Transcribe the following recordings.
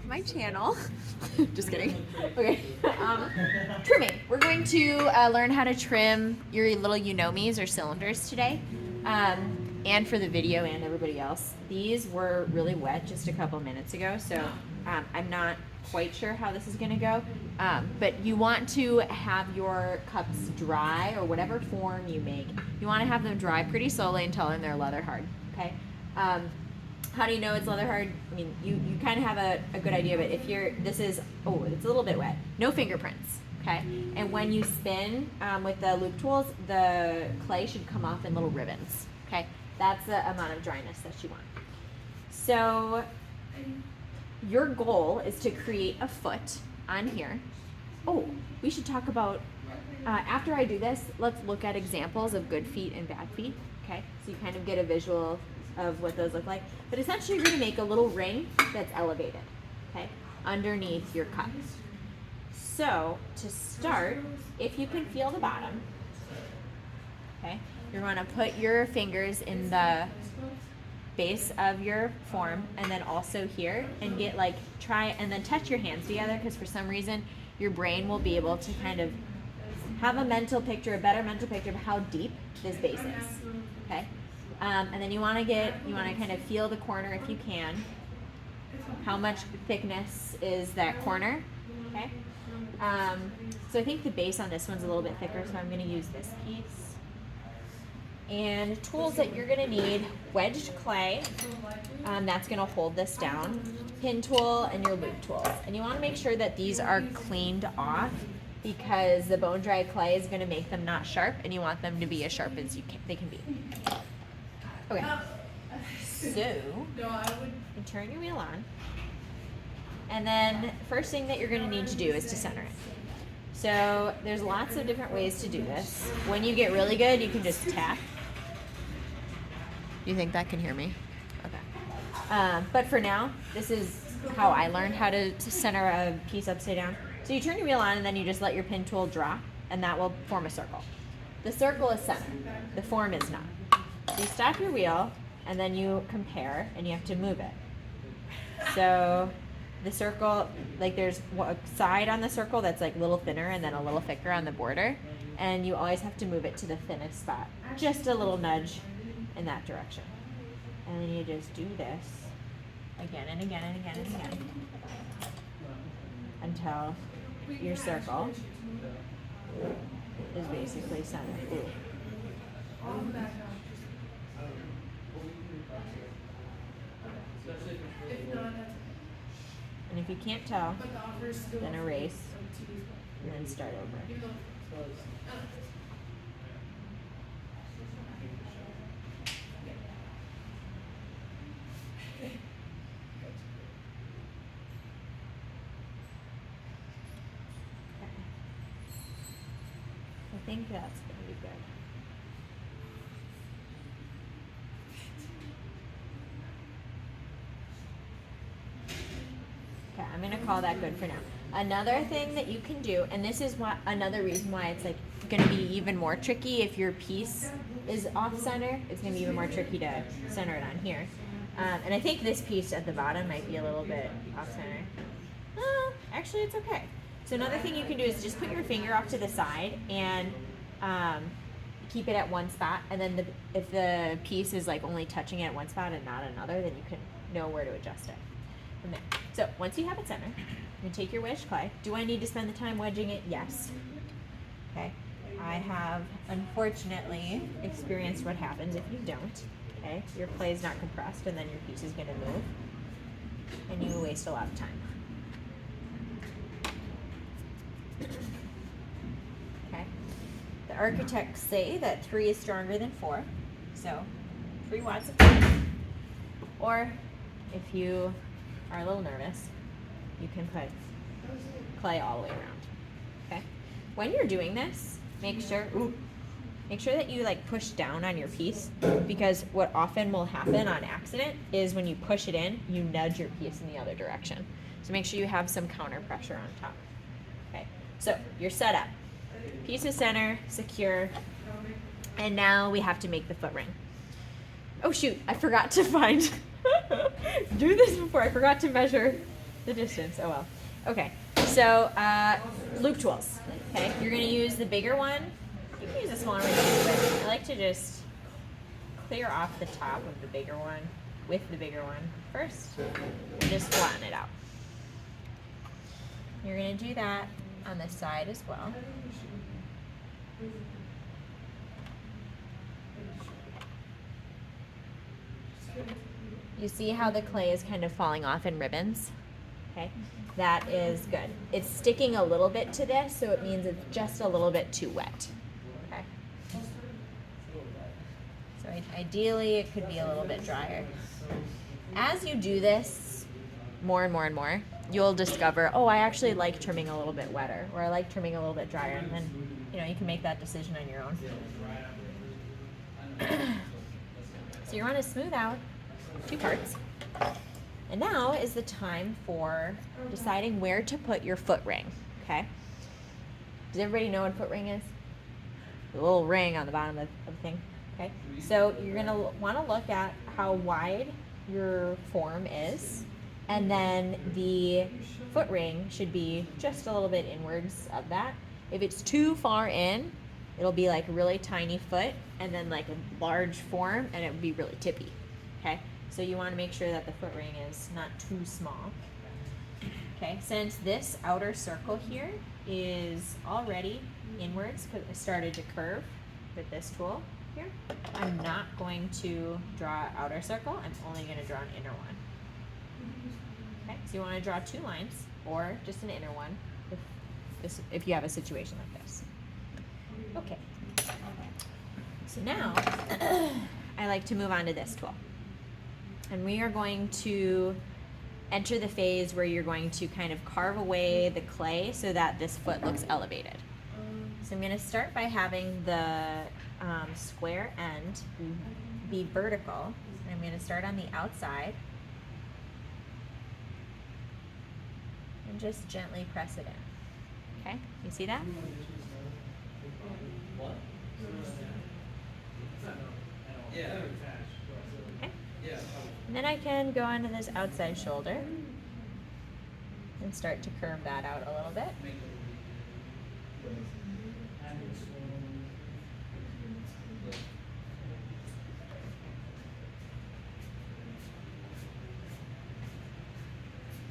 my channel. Just kidding. Okay. Trimming. We're going to learn how to trim your little you-know-me's or cylinders today. And for the video and everybody else. These were really wet just a couple minutes ago, so I'm not quite sure how this is going to go. But you want to have your cups dry, or whatever form you make. You want to have them dry pretty slowly until they're leather hard. Okay. How do you know it's leather hard? I mean, you kind of have a good idea, but if it's a little bit wet. No fingerprints, okay? And when you spin with the loop tools, the clay should come off in little ribbons, okay? That's the amount of dryness that you want. So your goal is to create a foot on here. Oh, we should talk about, after I do this, let's look at examples of good feet and bad feet, okay? So you kind of get a visual of what those look like. But essentially you're going to make a little ring that's elevated, okay, underneath your cup. So to start, if you can feel the bottom, okay, you're going to put your fingers in the base of your form, and then also here, and try and then touch your hands together, because for some reason your brain will be able to kind of have a better mental picture of how deep this base is, okay? And then you want to kind of feel the corner if you can. How much thickness is that corner? Okay. So I think the base on this one's a little bit thicker, so I'm going to use this piece. And tools that you're going to need: wedged clay, that's going to hold this down, pin tool, and your loop tools. And you want to make sure that these are cleaned off, because the bone dry clay is going to make them not sharp, and you want them to be as sharp as they can be. Okay, so you turn your wheel on, and then first thing that you're going to need to do is to center it. So there's lots of different ways to do this. When you get really good, you can just tap. You think that can hear me? Okay. But for now, this is how I learned how to center a piece upside down. So you turn your wheel on, and then you just let your pin tool drop, and that will form a circle. The circle is center. The form is not. So you stop your wheel, and then you compare, and you have to move it. So the circle, there's a side on the circle that's a little thinner and then a little thicker on the border, and you always have to move it to the thinnest spot. Just a little nudge in that direction. And then you just do this again and again and again and again until your circle is basically centered. Ooh. And if you can't tell, then erase and then start over. I think that's going to be good. Okay, I'm going to call that good for now. Another thing that you can do, and this is another reason why it's going to be even more tricky if your piece is off center. It's going to be even more tricky to center it on here. And I think this piece at the bottom might be a little bit off center. Actually, it's okay. So another thing you can do is just put your finger off to the side and keep it at one spot. And then if the piece is only touching it at one spot and not another, then you can know where to adjust it from there. So once you have it centered, you take your wedged clay. Do I need to spend the time wedging it? Yes. Okay. I have unfortunately experienced what happens if you don't. Okay. Your clay is not compressed, and then your piece is going to move, and you waste a lot of time. Okay. The architects say that 3 is stronger than 4, so 3 wads of clay. Or if you are a little nervous, you can put clay all the way around. Okay. When you're doing this, make sure that you push down on your piece, because what often will happen on accident is when you push it in, you nudge your piece in the other direction. So make sure you have some counter pressure on top. Okay. So you're set up. Piece is center, secure, and now we have to make the foot ring. Oh shoot, I forgot to do this before. I forgot to measure The distance, oh well. Okay, so loop tools. Okay, you're gonna use the bigger one. You can use a smaller one too, but I like to just clear off the top of the bigger one with the bigger one first and just flatten it out. You're gonna do that on this side as well. You see how the clay is kind of falling off in ribbons? Okay, that is good. It's sticking a little bit to this, so it means it's just a little bit too wet. Okay. So ideally, it could be a little bit drier. As you do this more and more and more, you'll discover, oh, I actually like trimming a little bit wetter, or I like trimming a little bit drier, and then, you know, you can make that decision on your own. So you want to smooth out 2 parts. And now is the time for deciding where to put your foot ring, okay? Does everybody know what foot ring is? The little ring on the bottom of the thing, okay? So you're gonna wanna look at how wide your form is, and then the foot ring should be just a little bit inwards of that. If it's too far in, it'll be like a really tiny foot, and then like a large form, and it would be really tippy, okay? So you want to make sure that the foot ring is not too small. Okay, since this outer circle here is already inwards because I started to curve with this tool here, I'm not going to draw an outer circle, I'm only going to draw an inner one. Okay, so you want to draw 2 lines or just an inner one if you have a situation like this. Okay, so now I like to move on to this tool. And we are going to enter the phase where you're going to kind of carve away the clay so that this foot looks elevated. So I'm going to start by having the square end be vertical. I'm going to start on the outside and just gently press it in. Okay, you see that? Yeah. Okay. And then I can go onto this outside shoulder and start to curve that out a little bit.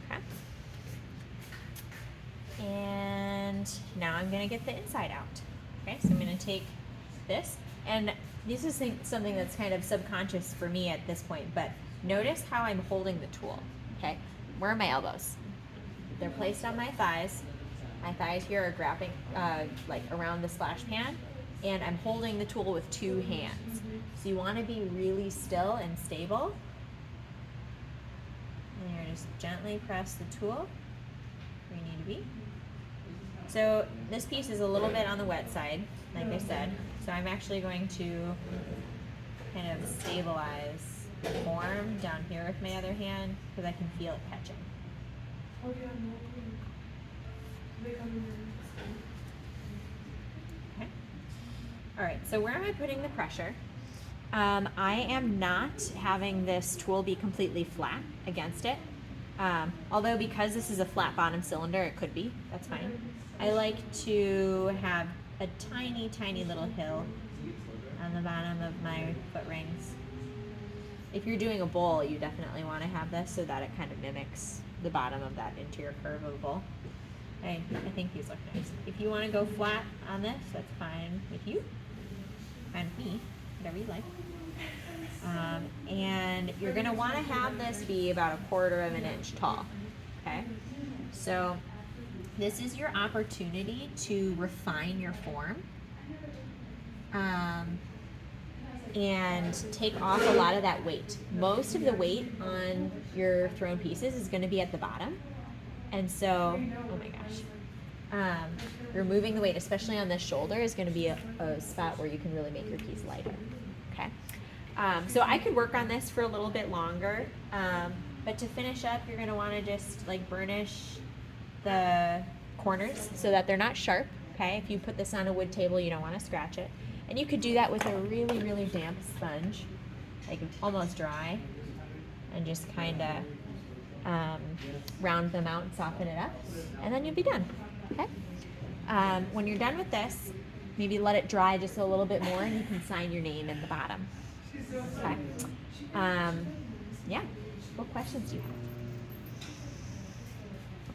Okay. And now I'm going to get the inside out. Okay, so I'm going to take this, and this is something that's kind of subconscious for me at this point, but notice how I'm holding the tool, okay? Where are my elbows? They're placed on my thighs. My thighs here are grabbing like around the splash pan, and I'm holding the tool with 2 hands. So you want to be really still and stable. And you're just gently press the tool where you need to be. So this piece is a little bit on the wet side, like I said. So I'm actually going to kind of stabilize the form down here with my other hand because I can feel it catching. Okay. All right, so where am I putting the pressure? I am not having this tool be completely flat against it. Although because this is a flat bottom cylinder, it could be, that's fine. I like to have a tiny, tiny little hill on the bottom of my foot rings. If you're doing a bowl, you definitely want to have this so that it kind of mimics the bottom of that interior curve of a bowl. I think these look nice. If you want to go flat on this, that's fine with you. Fine with me, whatever you like. And you're going to want to have this be about 1/4 of an inch tall. Okay? So this is your opportunity to refine your form and take off a lot of that weight. Most of the weight on your thrown pieces is going to be at the bottom. And so, oh my gosh, removing the weight, especially on this shoulder, is going to be a spot where you can really make your piece lighter. Okay? So I could work on this for a little bit longer, but to finish up, you're going to want to just like burnish the corners so that they're not sharp. Okay, if you put this on a wood table, you don't want to scratch it. And you could do that with a really, really damp sponge, like almost dry, and just kind of round them out and soften it up, and then you'll be done. Okay. When you're done with this, maybe let it dry just a little bit more, and you can sign your name in the bottom. Okay. Yeah. What questions do you have?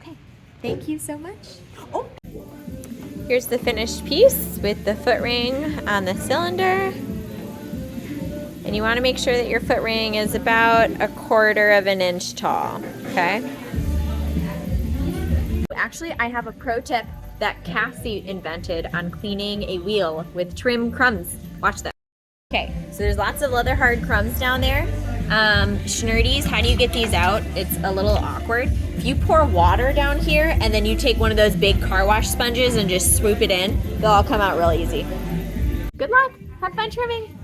Okay. Thank you so much. Oh. Here's the finished piece with the foot ring on the cylinder. And you want to make sure that your foot ring is about 1/4 of an inch tall, okay? Actually, I have a pro tip that Cassie invented on cleaning a wheel with trim crumbs. Watch this. Okay, so there's lots of leather hard crumbs down there. Schnurdies, how do you get these out? It's a little awkward. If you pour water down here and then you take one of those big car wash sponges and just swoop it in, they'll all come out real easy. Good luck, have fun trimming.